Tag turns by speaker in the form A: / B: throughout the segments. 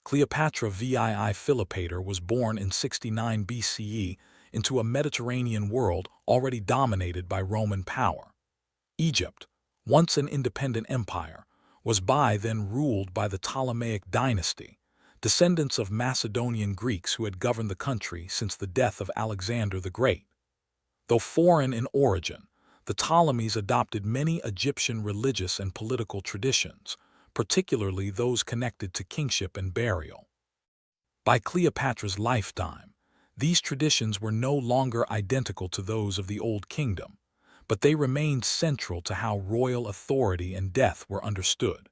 A: Cleopatra VII Philopator was born in 69 BCE into a Mediterranean world already dominated by Roman power. Egypt, once an independent empire, was by then ruled by the Ptolemaic dynasty, descendants of Macedonian Greeks who had governed the country since the death of Alexander the Great. Though foreign in origin, the Ptolemies adopted many Egyptian religious and political traditions, particularly those connected to kingship and burial. By Cleopatra's lifetime, these traditions were no longer identical to those of the Old Kingdom, but they remained central to how royal authority and death were understood.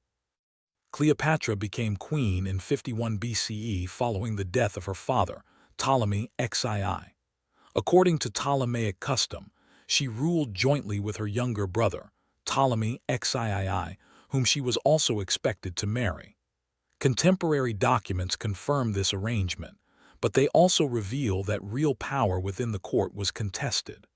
A: Cleopatra became queen in 51 BCE following the death of her father, Ptolemy XII. According to Ptolemaic custom, she ruled jointly with her younger brother, Ptolemy XIII, whom she was also expected to marry. Contemporary documents confirm this arrangement, but they also reveal that real power within the court was contested.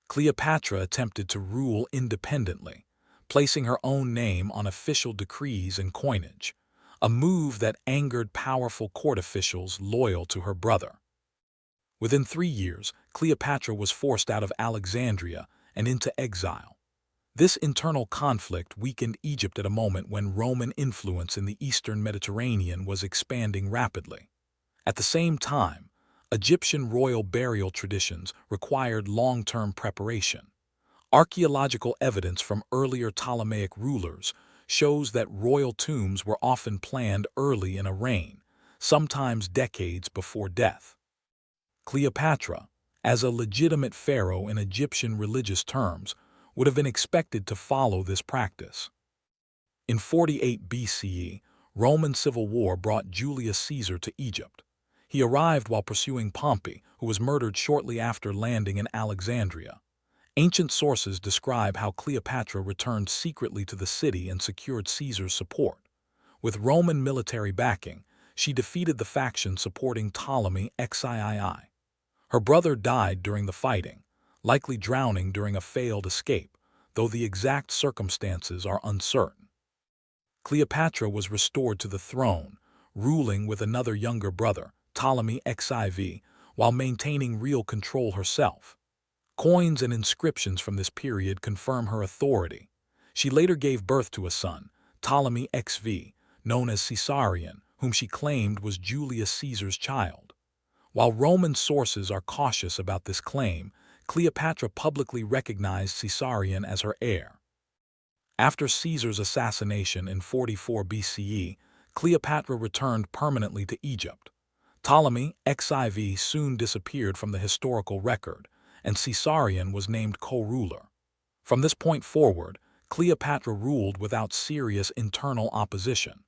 A: Cleopatra attempted to rule independently, placing her own name on official decrees and coinage, a move that angered powerful court officials loyal to her brother. Within 3 years, Cleopatra was forced out of Alexandria and into exile. This internal conflict weakened Egypt at a moment when Roman influence in the eastern Mediterranean was expanding rapidly. At the same time, Egyptian royal burial traditions required long-term preparation. Archaeological evidence from earlier Ptolemaic rulers shows that royal tombs were often planned early in a reign, sometimes decades before death. Cleopatra, as a legitimate pharaoh in Egyptian religious terms, would have been expected to follow this practice. In 48 BCE, Roman civil war brought Julius Caesar to Egypt. He arrived while pursuing Pompey, who was murdered shortly after landing in Alexandria. Ancient sources describe how Cleopatra returned secretly to the city and secured Caesar's support. With Roman military backing, she defeated the faction supporting Ptolemy XIII. Her brother died during the fighting, likely drowning during a failed escape, though the exact circumstances are uncertain. Cleopatra was restored to the throne, ruling with another younger brother, Ptolemy XIV, while maintaining real control herself. Coins and inscriptions from this period confirm her authority. She later gave birth to a son, Ptolemy XV, known as Caesarion, whom she claimed was Julius Caesar's child. While Roman sources are cautious about this claim, Cleopatra publicly recognized Caesarion as her heir. After Caesar's assassination in 44 BCE, Cleopatra returned permanently to Egypt. Ptolemy XIV soon disappeared from the historical record, and Caesarion was named co-ruler. From this point forward, Cleopatra ruled without serious internal opposition.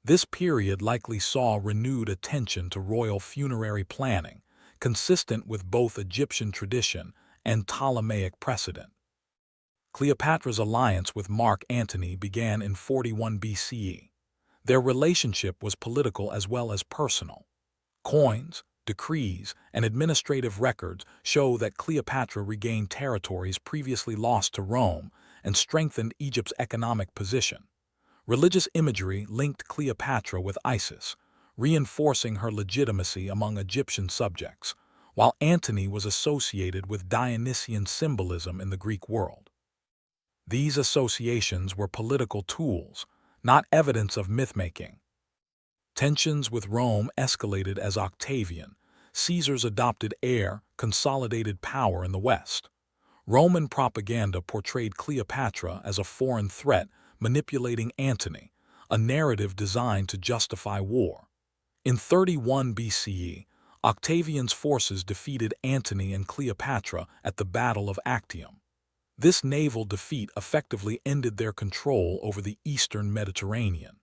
A: This period likely saw renewed attention to royal funerary planning, consistent with both Egyptian tradition and Ptolemaic precedent. Cleopatra's alliance with Mark Antony began in 41 BCE. Their relationship was political as well as personal. Coins, decrees, and administrative records show that Cleopatra regained territories previously lost to Rome and strengthened Egypt's economic position. Religious imagery linked Cleopatra with Isis, reinforcing her legitimacy among Egyptian subjects, while Antony was associated with Dionysian symbolism in the Greek world. These associations were political tools, not evidence of myth-making. Tensions with Rome escalated as Octavian, Caesar's adopted heir, consolidated power in the West. Roman propaganda portrayed Cleopatra as a foreign threat, manipulating Antony, a narrative designed to justify war. In 31 BCE, Octavian's forces defeated Antony and Cleopatra at the Battle of Actium. This naval defeat effectively ended their control over the eastern Mediterranean.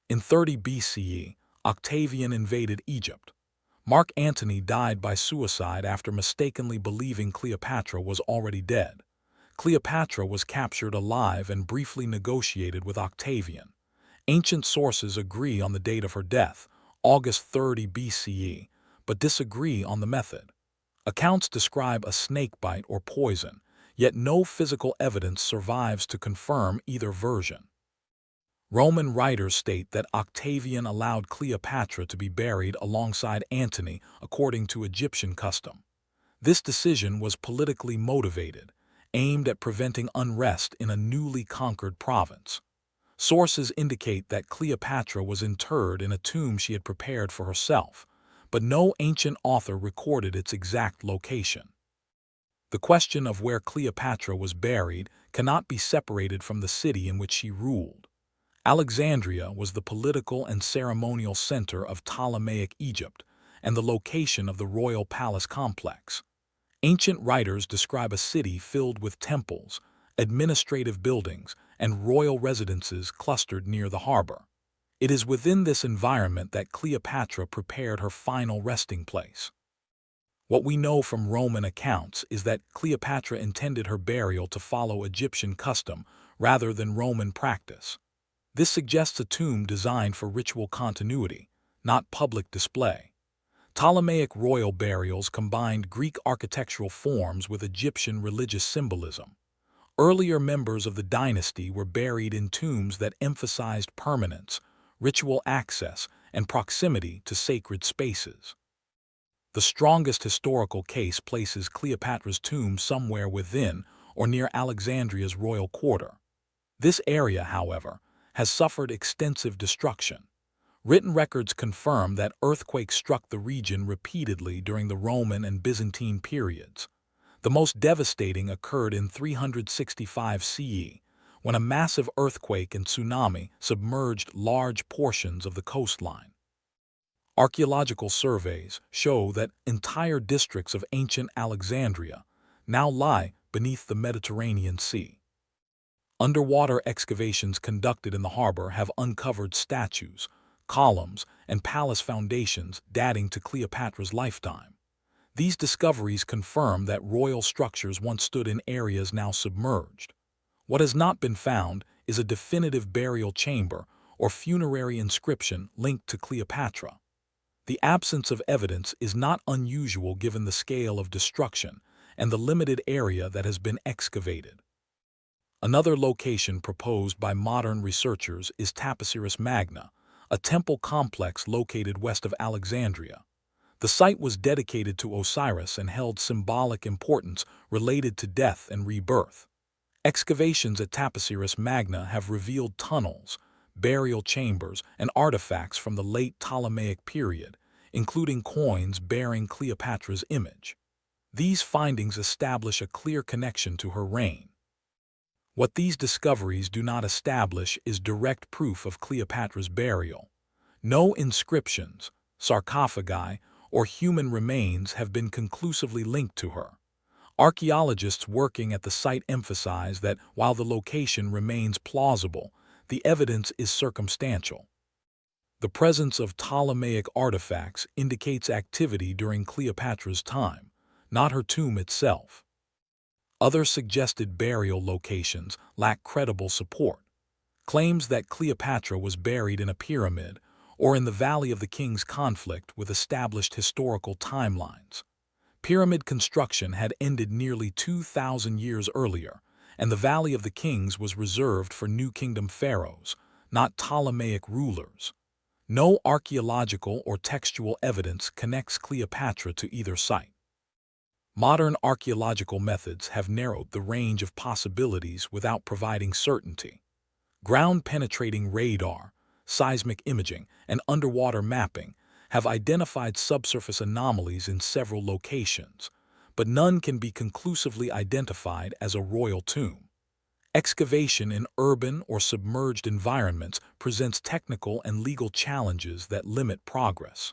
A: In 30 BCE, Octavian invaded Egypt. Mark Antony died by suicide after mistakenly believing Cleopatra was already dead. Cleopatra was captured alive and briefly negotiated with Octavian. Ancient sources agree on the date of her death, August 30 BCE, but disagree on the method. Accounts describe a snakebite or poison, yet no physical evidence survives to confirm either version. Roman writers state that Octavian allowed Cleopatra to be buried alongside Antony according to Egyptian custom. This decision was politically motivated, aimed at preventing unrest in a newly conquered province. Sources indicate that Cleopatra was interred in a tomb she had prepared for herself, but no ancient author recorded its exact location. The question of where Cleopatra was buried cannot be separated from the city in which she ruled. Alexandria was the political and ceremonial center of Ptolemaic Egypt and the location of the royal palace complex. Ancient writers describe a city filled with temples, administrative buildings, and royal residences clustered near the harbor. It is within this environment that Cleopatra prepared her final resting place. What we know from Roman accounts is that Cleopatra intended her burial to follow Egyptian custom rather than Roman practice. This suggests a tomb designed for ritual continuity, not public display. Ptolemaic royal burials combined Greek architectural forms with Egyptian religious symbolism. Earlier members of the dynasty were buried in tombs that emphasized permanence, ritual access, and proximity to sacred spaces. The strongest historical case places Cleopatra's tomb somewhere within or near Alexandria's royal quarter. This area, however, has suffered extensive destruction. Written records confirm that earthquakes struck the region repeatedly during the Roman and Byzantine periods. The most devastating occurred in 365 CE, when a massive earthquake and tsunami submerged large portions of the coastline. Archaeological surveys show that entire districts of ancient Alexandria now lie beneath the Mediterranean Sea. Underwater excavations conducted in the harbor have uncovered statues, columns, and palace foundations dating to Cleopatra's lifetime. These discoveries confirm that royal structures once stood in areas now submerged. What has not been found is a definitive burial chamber or funerary inscription linked to Cleopatra. The absence of evidence is not unusual given the scale of destruction and the limited area that has been excavated. Another location proposed by modern researchers is Taposiris Magna, a temple complex located west of Alexandria. The site was dedicated to Osiris and held symbolic importance related to death and rebirth. Excavations at Taposiris Magna have revealed tunnels, burial chambers, and artifacts from the late Ptolemaic period, including coins bearing Cleopatra's image. These findings establish a clear connection to her reign. What these discoveries do not establish is direct proof of Cleopatra's burial. No inscriptions, sarcophagi, or human remains have been conclusively linked to her. Archaeologists working at the site emphasize that while the location remains plausible, the evidence is circumstantial. The presence of Ptolemaic artifacts indicates activity during Cleopatra's time, not her tomb itself. Other suggested burial locations lack credible support. Claims that Cleopatra was buried in a pyramid or in the Valley of the Kings conflict with established historical timelines. Pyramid construction had ended nearly 2,000 years earlier, and the Valley of the Kings was reserved for New Kingdom pharaohs, not Ptolemaic rulers. No archaeological or textual evidence connects Cleopatra to either site. Modern archaeological methods have narrowed the range of possibilities without providing certainty. Ground-penetrating radar, seismic imaging, and underwater mapping have identified subsurface anomalies in several locations, but none can be conclusively identified as a royal tomb. Excavation in urban or submerged environments presents technical and legal challenges that limit progress.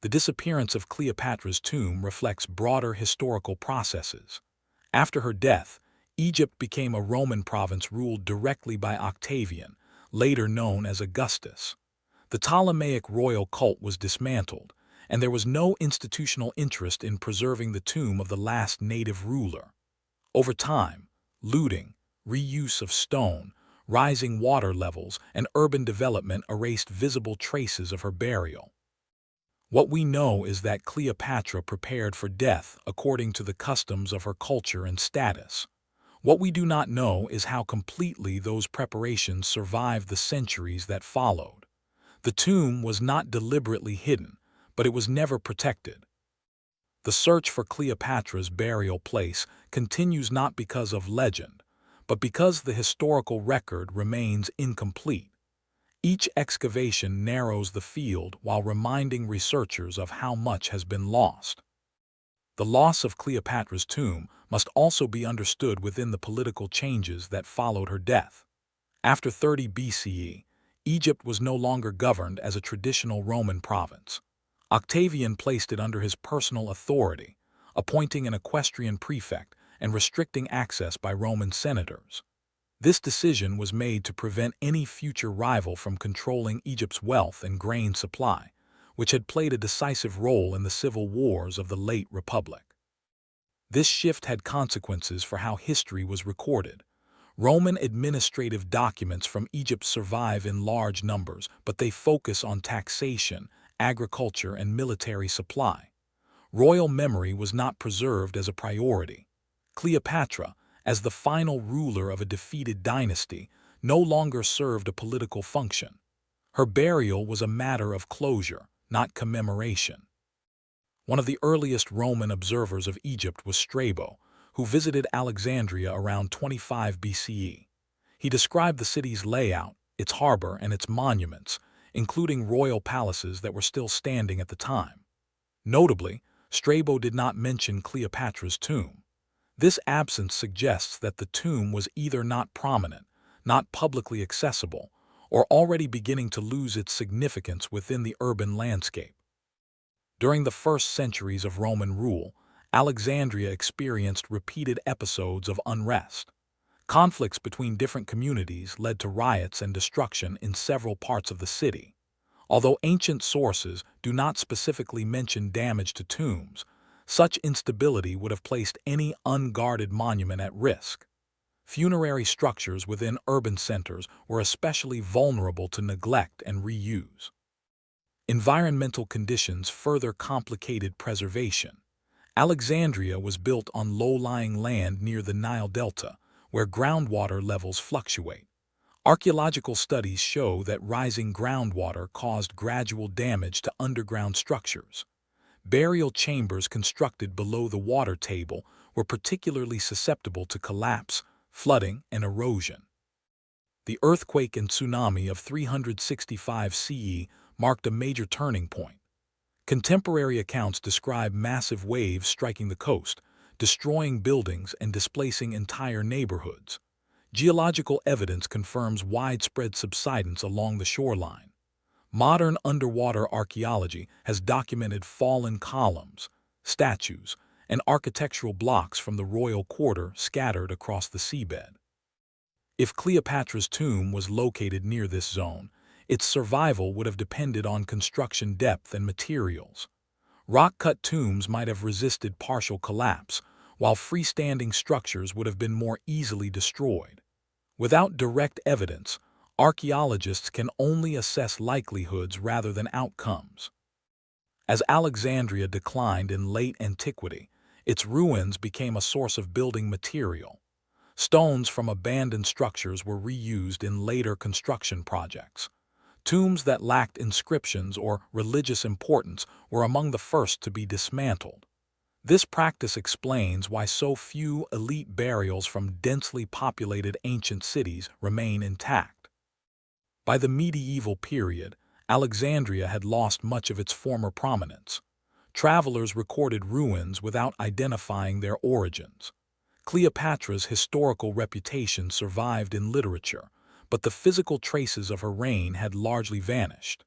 A: The disappearance of Cleopatra's tomb reflects broader historical processes. After her death, Egypt became a Roman province ruled directly by Octavian, later known as Augustus. The Ptolemaic royal cult was dismantled, and there was no institutional interest in preserving the tomb of the last native ruler. Over time, looting, reuse of stone, rising water levels, and urban development erased visible traces of her burial. What we know is that Cleopatra prepared for death according to the customs of her culture and status. What we do not know is how completely those preparations survived the centuries that followed. The tomb was not deliberately hidden, but it was never protected. The search for Cleopatra's burial place continues not because of legend, but because the historical record remains incomplete. Each excavation narrows the field while reminding researchers of how much has been lost. The loss of Cleopatra's tomb must also be understood within the political changes that followed her death. After 30 BCE, Egypt was no longer governed as a traditional Roman province. Octavian placed it under his personal authority, appointing an equestrian prefect and restricting access by Roman senators. This decision was made to prevent any future rival from controlling Egypt's wealth and grain supply, which had played a decisive role in the civil wars of the late Republic. This shift had consequences for how history was recorded. Roman administrative documents from Egypt survive in large numbers, but they focus on taxation, agriculture, and military supply. Royal memory was not preserved as a priority. Cleopatra, as the final ruler of a defeated dynasty, no longer served a political function. Her burial was a matter of closure, not commemoration. One of the earliest Roman observers of Egypt was Strabo, who visited Alexandria around 25 BCE. He described the city's layout, its harbor, and its monuments, including royal palaces that were still standing at the time. Notably, Strabo did not mention Cleopatra's tomb. This absence suggests that the tomb was either not prominent, not publicly accessible, or already beginning to lose its significance within the urban landscape. During the first centuries of Roman rule, Alexandria experienced repeated episodes of unrest. Conflicts between different communities led to riots and destruction in several parts of the city. Although ancient sources do not specifically mention damage to tombs, such instability would have placed any unguarded monument at risk. Funerary structures within urban centers were especially vulnerable to neglect and reuse. Environmental conditions further complicated preservation. Alexandria was built on low-lying land near the Nile Delta, where groundwater levels fluctuate. Archaeological studies show that rising groundwater caused gradual damage to underground structures. Burial chambers constructed below the water table were particularly susceptible to collapse, flooding, and erosion. The earthquake and tsunami of 365 CE marked a major turning point. Contemporary accounts describe massive waves striking the coast, destroying buildings and displacing entire neighborhoods. Geological evidence confirms widespread subsidence along the shoreline. Modern underwater archaeology has documented fallen columns, statues, and architectural blocks from the royal quarter scattered across the seabed. If Cleopatra's tomb was located near this zone, its survival would have depended on construction depth and materials. Rock-cut tombs might have resisted partial collapse, while freestanding structures would have been more easily destroyed. Without direct evidence, archaeologists can only assess likelihoods rather than outcomes. As Alexandria declined in late antiquity, its ruins became a source of building material. Stones from abandoned structures were reused in later construction projects. Tombs that lacked inscriptions or religious importance were among the first to be dismantled. This practice explains why so few elite burials from densely populated ancient cities remain intact. By the medieval period, Alexandria had lost much of its former prominence. Travelers recorded ruins without identifying their origins. Cleopatra's historical reputation survived in literature, but the physical traces of her reign had largely vanished.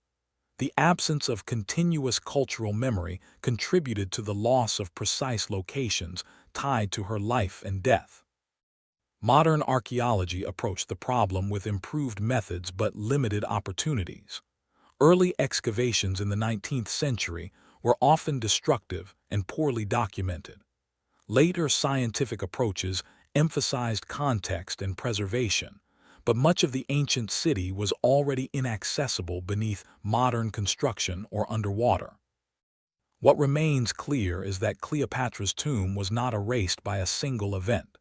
A: The absence of continuous cultural memory contributed to the loss of precise locations tied to her life and death. Modern archaeology approached the problem with improved methods but limited opportunities. Early excavations in the 19th century were often destructive and poorly documented. Later scientific approaches emphasized context and preservation, but much of the ancient city was already inaccessible beneath modern construction or underwater. What remains clear is that Cleopatra's tomb was not erased by a single event.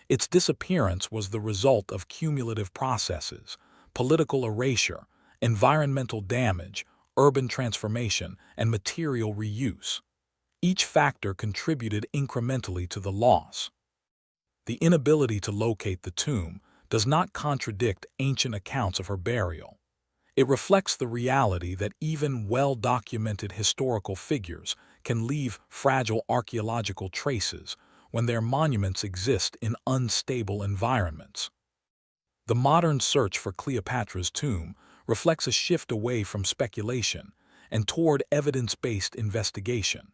A: Its disappearance was the result of cumulative processes: political erasure, environmental damage, urban transformation, and material reuse. Each factor contributed incrementally to the loss. The inability to locate the tomb does not contradict ancient accounts of her burial. It reflects the reality that even well-documented historical figures can leave fragile archaeological traces when their monuments exist in unstable environments. The modern search for Cleopatra's tomb reflects a shift away from speculation and toward evidence-based investigation.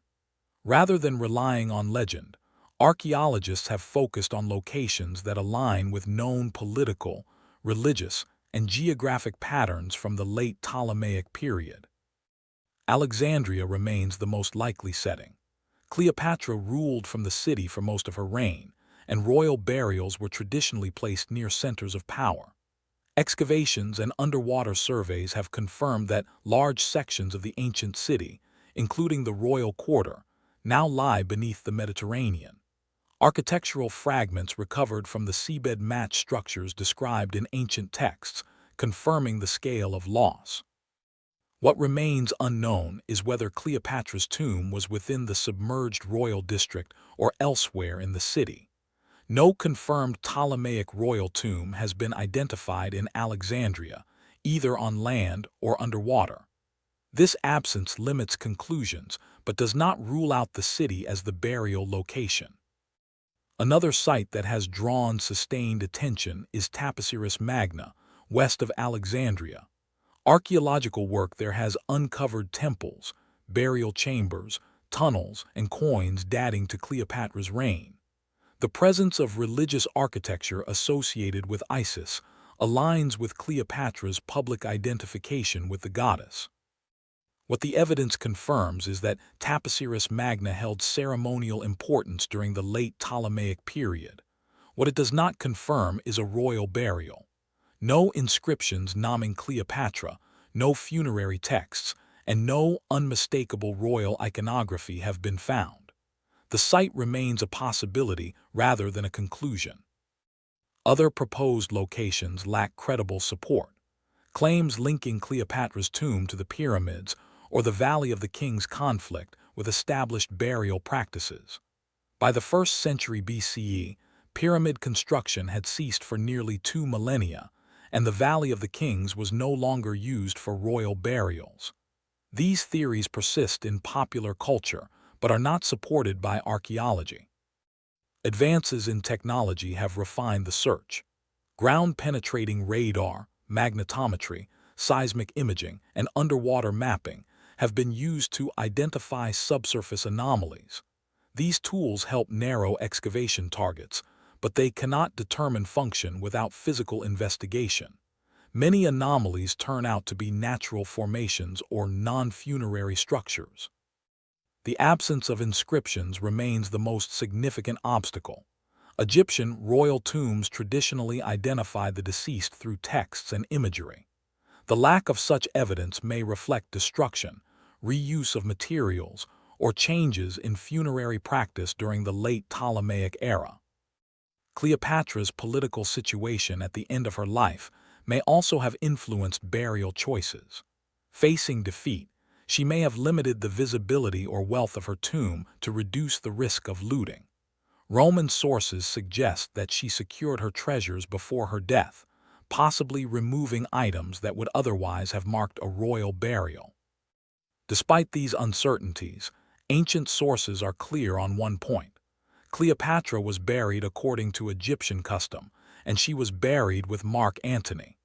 A: Rather than relying on legend, archaeologists have focused on locations that align with known political, religious, and geographic patterns from the late Ptolemaic period. Alexandria remains the most likely setting. Cleopatra ruled from the city for most of her reign, and royal burials were traditionally placed near centers of power. Excavations and underwater surveys have confirmed that large sections of the ancient city, including the royal quarter, now lie beneath the Mediterranean. Architectural fragments recovered from the seabed match structures described in ancient texts, confirming the scale of loss. What remains unknown is whether Cleopatra's tomb was within the submerged royal district or elsewhere in the city. No confirmed Ptolemaic royal tomb has been identified in Alexandria, either on land or underwater. This absence limits conclusions, but does not rule out the city as the burial location. Another site that has drawn sustained attention is Taposiris Magna, west of Alexandria. Archaeological work there has uncovered temples, burial chambers, tunnels, and coins dating to Cleopatra's reign. The presence of religious architecture associated with Isis aligns with Cleopatra's public identification with the goddess. What the evidence confirms is that Taposiris Magna held ceremonial importance during the late Ptolemaic period. What it does not confirm is a royal burial. No inscriptions naming Cleopatra, no funerary texts, and no unmistakable royal iconography have been found. The site remains a possibility rather than a conclusion. Other proposed locations lack credible support. Claims linking Cleopatra's tomb to the pyramids or the Valley of the Kings conflict with established burial practices. By the 1st century BCE, pyramid construction had ceased for nearly 2 millennia, and the Valley of the Kings was no longer used for royal burials. These theories persist in popular culture, but are not supported by archaeology. Advances in technology have refined the search. Ground-penetrating radar, magnetometry, seismic imaging, and underwater mapping have been used to identify subsurface anomalies. These tools help narrow excavation targets, but they cannot determine function without physical investigation. Many anomalies turn out to be natural formations or non-funerary structures. The absence of inscriptions remains the most significant obstacle. Egyptian royal tombs traditionally identify the deceased through texts and imagery. The lack of such evidence may reflect destruction, reuse of materials, or changes in funerary practice during the late Ptolemaic era. Cleopatra's political situation at the end of her life may also have influenced burial choices. Facing defeat, she may have limited the visibility or wealth of her tomb to reduce the risk of looting. Roman sources suggest that she secured her treasures before her death, possibly removing items that would otherwise have marked a royal burial. Despite these uncertainties, ancient sources are clear on one point. Cleopatra was buried according to Egyptian custom, and she was buried with Mark Antony.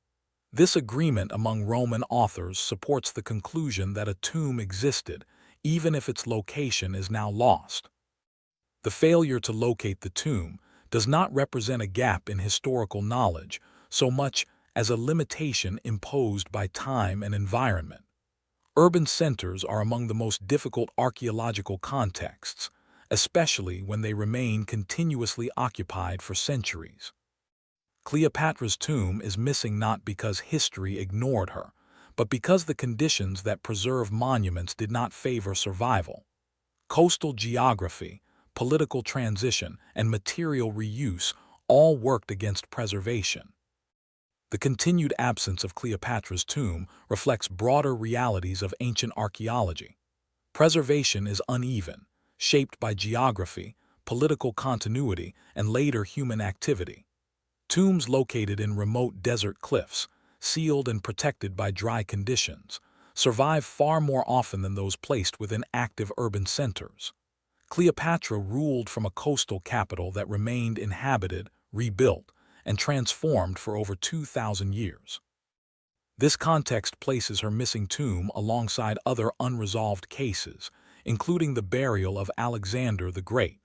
A: This agreement among Roman authors supports the conclusion that a tomb existed, even if its location is now lost. The failure to locate the tomb does not represent a gap in historical knowledge so much as a limitation imposed by time and environment. Urban centers are among the most difficult archaeological contexts, especially when they remain continuously occupied for centuries. Cleopatra's tomb is missing not because history ignored her, but because the conditions that preserve monuments did not favor survival. Coastal geography, political transition, and material reuse all worked against preservation. The continued absence of Cleopatra's tomb reflects broader realities of ancient archaeology. Preservation is uneven, shaped by geography, political continuity, and later human activity. Tombs located in remote desert cliffs, sealed and protected by dry conditions, survive far more often than those placed within active urban centers. Cleopatra ruled from a coastal capital that remained inhabited, rebuilt, and transformed for over 2,000 years. This context places her missing tomb alongside other unresolved cases, including the burial of Alexander the Great.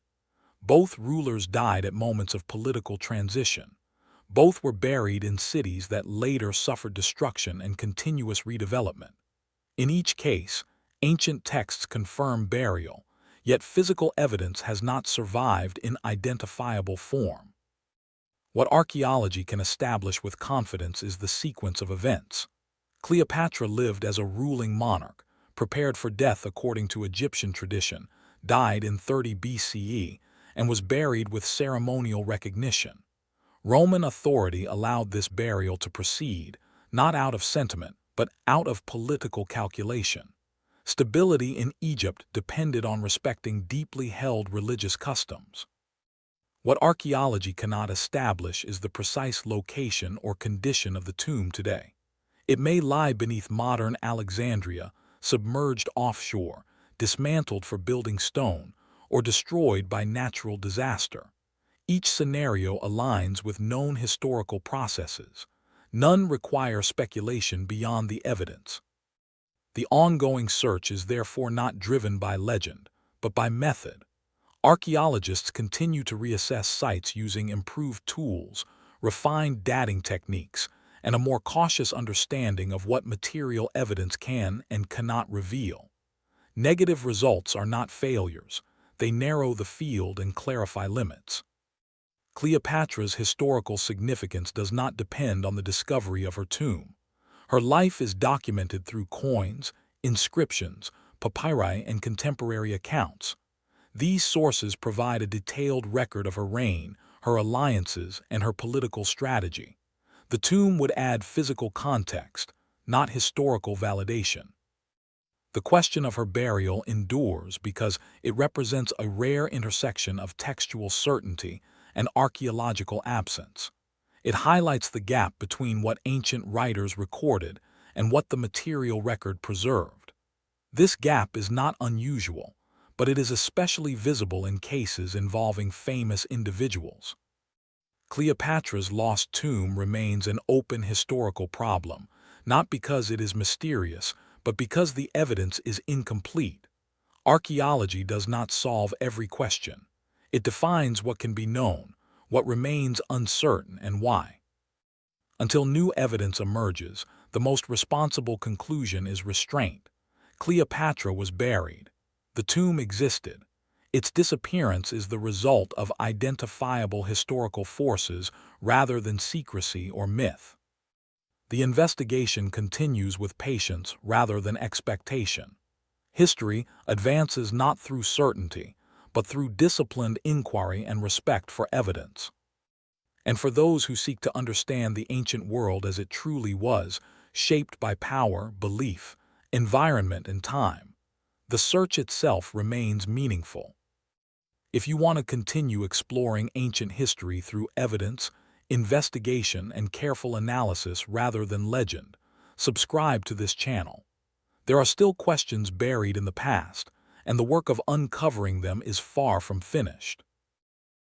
A: Both rulers died at moments of political transition. Both were buried in cities that later suffered destruction and continuous redevelopment. In each case, ancient texts confirm burial, yet physical evidence has not survived in identifiable form. What archaeology can establish with confidence is the sequence of events. Cleopatra lived as a ruling monarch, prepared for death according to Egyptian tradition, died in 30 BCE, and was buried with ceremonial recognition. Roman authority allowed this burial to proceed, not out of sentiment, but out of political calculation. Stability in Egypt depended on respecting deeply held religious customs. What archaeology cannot establish is the precise location or condition of the tomb today. It may lie beneath modern Alexandria, submerged offshore, dismantled for building stone, or destroyed by natural disaster. Each scenario aligns with known historical processes. None require speculation beyond the evidence. The ongoing search is therefore not driven by legend, but by method. Archaeologists continue to reassess sites using improved tools, refined dating techniques, and a more cautious understanding of what material evidence can and cannot reveal. Negative results are not failures. They narrow the field and clarify limits. Cleopatra's historical significance does not depend on the discovery of her tomb. Her life is documented through coins, inscriptions, papyri, and contemporary accounts. These sources provide a detailed record of her reign, her alliances, and her political strategy. The tomb would add physical context, not historical validation. The question of her burial endures because it represents a rare intersection of textual certainty and archaeological absence. It highlights the gap between what ancient writers recorded and what the material record preserved. This gap is not unusual, but it is especially visible in cases involving famous individuals. Cleopatra's lost tomb remains an open historical problem, not because it is mysterious, but because the evidence is incomplete. Archaeology does not solve every question. It defines what can be known, what remains uncertain, and why. Until new evidence emerges, the most responsible conclusion is restraint. Cleopatra was buried. The tomb existed. Its disappearance is the result of identifiable historical forces rather than secrecy or myth. The investigation continues with patience rather than expectation. History advances not through certainty, but through disciplined inquiry and respect for evidence. And for those who seek to understand the ancient world as it truly was, shaped by power, belief, environment, and time, the search itself remains meaningful. If you want to continue exploring ancient history through evidence, investigation, and careful analysis rather than legend, subscribe to this channel. There are still questions buried in the past, and the work of uncovering them is far from finished.